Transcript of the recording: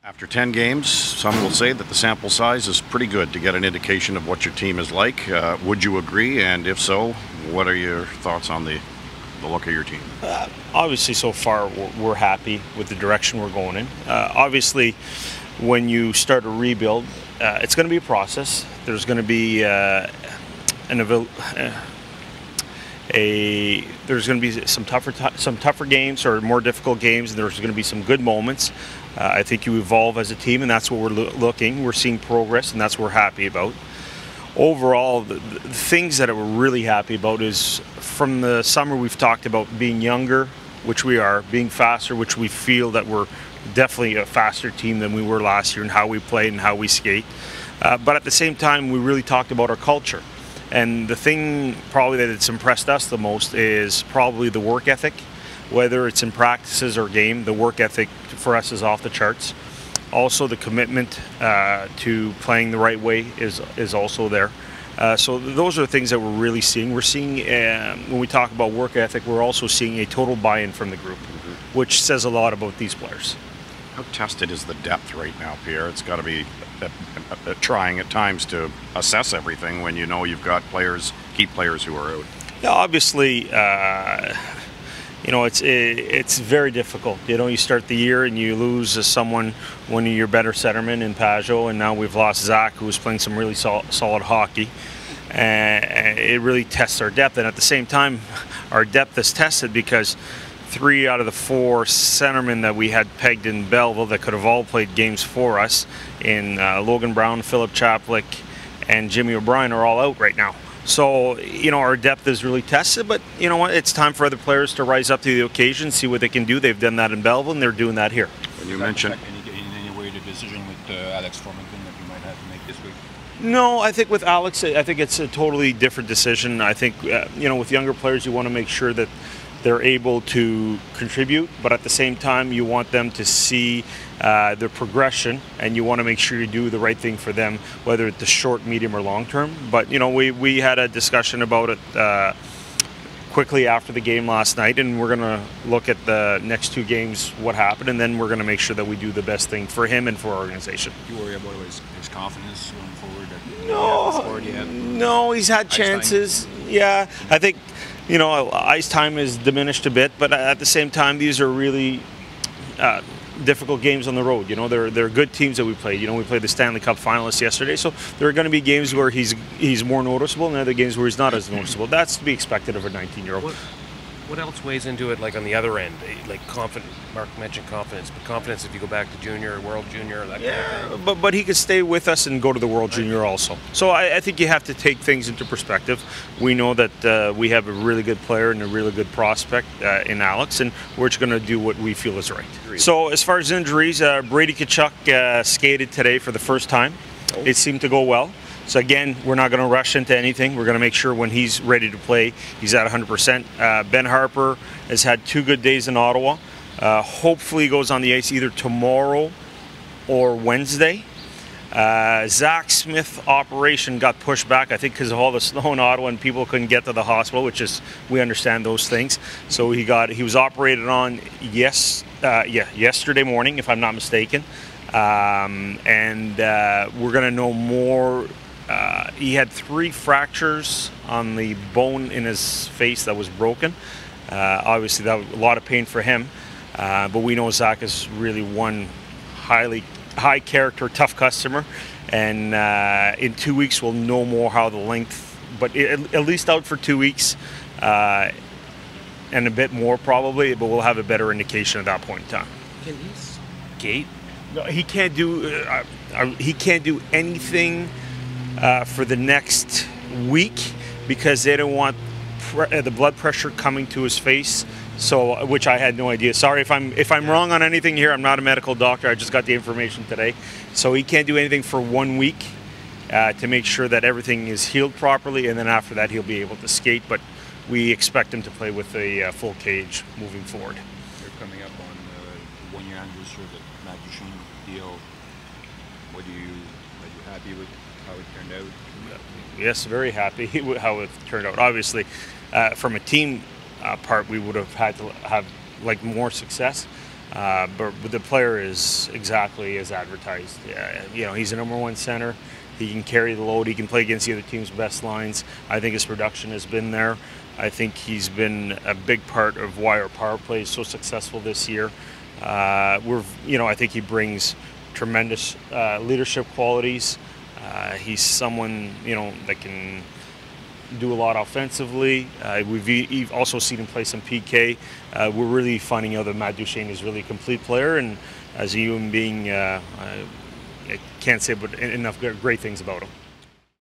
After 10 games, some will say that the sample size is pretty good to get an indication of what your team is like. Would you agree? And if so, what are your thoughts on the look of your team? Obviously, so far, we're happy with the direction we're going in. Obviously, when you start a rebuild, it's going to be a process. There's going to be there's going to be some tougher games or more difficult games, and there's going to be some good moments. I think you evolve as a team, and that's what we're looking. We're seeing progress, and that's what we're happy about. Overall, the things that we're really happy about is from the summer we've talked about being younger, which we are, being faster, which we feel that we're definitely a faster team than we were last year in how we play and how we skate. But at the same time, we really talked about our culture. And the thing probably that it's impressed us the most is probably the work ethic. Whether it's in practices or game, the work ethic for us is off the charts. Also, the commitment to playing the right way is also there. So those are the things that we're really seeing. We're seeing, when we talk about work ethic, we're also seeing a total buy-in from the group, which says a lot about these players. How tested is the depth right now, Pierre? It's got to be trying at times to assess everything when you know you've got key players who are out. Yeah, obviously, it's very difficult. You start the year and you lose one of your better centermen in Pajot, and now we've lost Zach, who was playing some really solid hockey. And it really tests our depth. And at the same time, our depth is tested because 3 out of the 4 centermen that we had pegged in Belleville that could have all played games for us in Logan Brown, Philip Chaplik, and Jimmy O'Brien are all out right now. So, our depth is really tested, but you know what? It's time for other players to rise up to the occasion, see what they can do. They've done that in Belleville, and they're doing that here. And you mentioned in any way the decision with Alex Formington that you might have to make this week? No, I think with Alex, I think it's a totally different decision. I think, with younger players, you want to make sure that they're able to contribute, but at the same time, you want them to see their progression, and you want to make sure you do the right thing for them, whether it's the short, medium, or long term. But, we had a discussion about it quickly after the game last night, and we're going to look at the next 2 games, what happened, and then we're going to make sure that we do the best thing for him and for our organization. Do you worry about his confidence going forward? No, he's had chances. Yeah, I think ice time is diminished a bit, but at the same time, these are really difficult games on the road. They're good teams that we played. We played the Stanley Cup finalists yesterday, so there are going to be games where he's more noticeable, and other games where he's not as noticeable. That's to be expected of a 19-year-old. What else weighs into it, like on the other end? Like confidence. Mark mentioned confidence, but confidence if you go back to junior, world junior, that kind of thing. But he could stay with us and go to the world junior also. So I think you have to take things into perspective. We know that we have a really good player and a really good prospect in Alex, and we're just going to do what we feel is right. So as far as injuries, Brady Tkachuk skated today for the first time. It seemed to go well. So again, we're not going to rush into anything. We're going to make sure when he's ready to play, he's at 100%. Ben Harper has had 2 good days in Ottawa. Hopefully he goes on the ice either tomorrow or Wednesday. Zach Smith operation got pushed back, I think, because of all the snow in Ottawa and people couldn't get to the hospital, which is, we understand those things. So he was operated on yesterday morning, if I'm not mistaken. And we're going to know more. He had 3 fractures on the bone in his face that was broken. Obviously, that was a lot of pain for him. But we know Zach is really one high character, tough customer. And in 2 weeks, we'll know more how the length, but at least out for 2 weeks and a bit more probably, but we'll have a better indication at that point in time. Can he skate? No, he can't do anything for the next week because they don't want the blood pressure coming to his face. So, which I had no idea. Sorry if I'm wrong on anything here. I'm not a medical doctor. I just got the information today. So he can't do anything for 1 week to make sure that everything is healed properly, and then after that he'll be able to skate. But we expect him to play with a full cage moving forward. You're coming up on the 1-year anniversary of the Matt Duchene deal. Are you happy with how it turned out? Yes, very happy with how it turned out. Obviously, from a team part, we would have had to have more success. But the player is exactly as advertised. You know, he's a #1 center. He can carry the load. He can play against the other team's best lines. I think his production has been there. I think he's been a big part of why our power play is so successful this year. I think he brings tremendous leadership qualities. He's someone, that can do a lot offensively. We've also seen him play some PK. We're really finding out that Matt Duchene is really a complete player, and as a human being, I can't say enough great things about him.